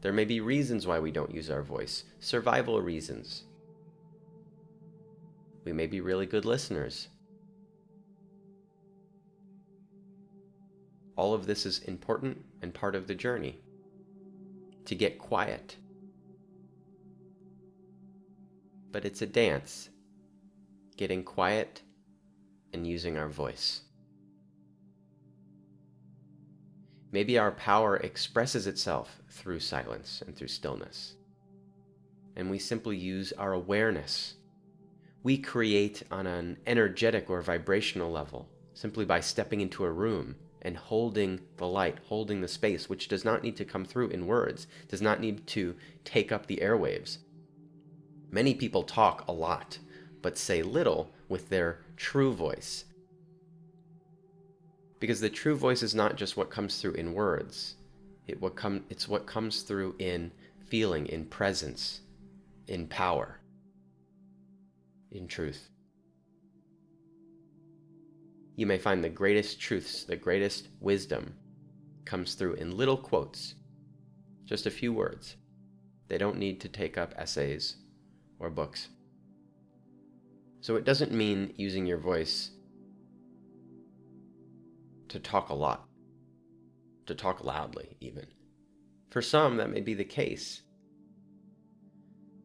There may be reasons why we don't use our voice, survival reasons. We may be really good listeners. All of this is important and part of the journey. To get quiet. But it's a dance. Getting quiet and using our voice. Maybe our power expresses itself through silence and through stillness. And we simply use our awareness. We create on an energetic or vibrational level simply by stepping into a room and holding the light, holding the space, which does not need to come through in words, does not need to take up the airwaves. Many people talk a lot, but say little with their true voice. Because the true voice is not just what comes through in words. It's what comes through in feeling, in presence, in power, in truth. You may find the greatest truths, the greatest wisdom comes through in little quotes, just a few words. They don't need to take up essays or books. So it doesn't mean using your voice to talk a lot, to talk loudly even. For some, that may be the case.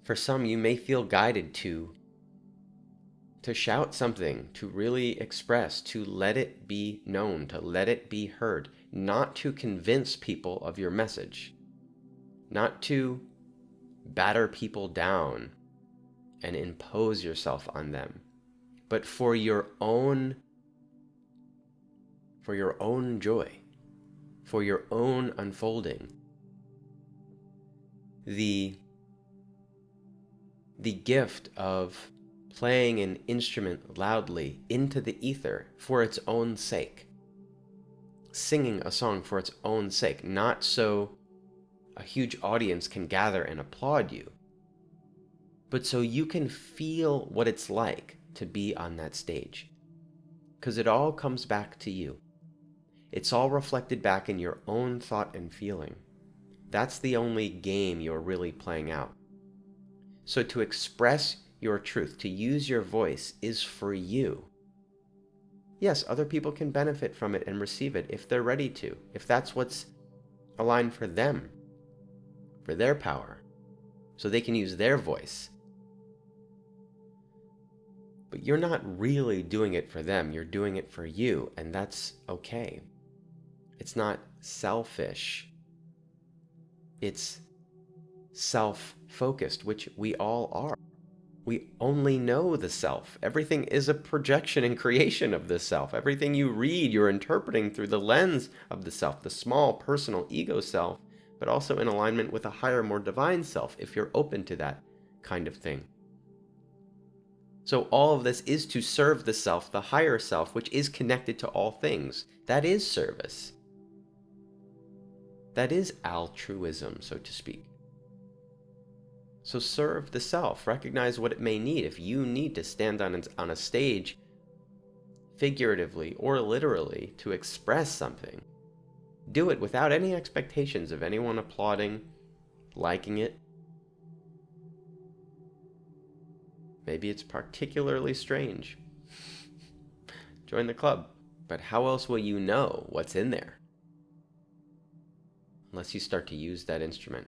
For some, you may feel guided to shout something, to really express, to let it be known, to let it be heard, not to convince people of your message, not to batter people down and impose yourself on them, but for your own joy, for your own unfolding. The gift of playing an instrument loudly into the ether for its own sake. Singing a song for its own sake, not so a huge audience can gather and applaud you, but so you can feel what it's like to be on that stage. Because it all comes back to you. It's all reflected back in your own thought and feeling. That's the only game you're really playing out. So to express your truth, to use your voice, is for you. Yes, other people can benefit from it and receive it if they're ready to, if that's what's aligned for them, for their power, so they can use their voice. But you're not really doing it for them, you're doing it for you, and that's okay. It's not selfish. It's self-focused, which we all are. We only know the self. Everything is a projection and creation of the self. Everything you read, you're interpreting through the lens of the self, the small personal ego self, but also in alignment with a higher, more divine self, if you're open to that kind of thing. So all of this is to serve the self, the higher self, which is connected to all things. That is service. That is altruism, so to speak. So serve the self. Recognize what it may need. If you need to stand on a stage, figuratively or literally, to express something, do it without any expectations of anyone applauding, liking it. Maybe it's particularly strange. Join the club. But how else will you know what's in there? Unless you start to use that instrument.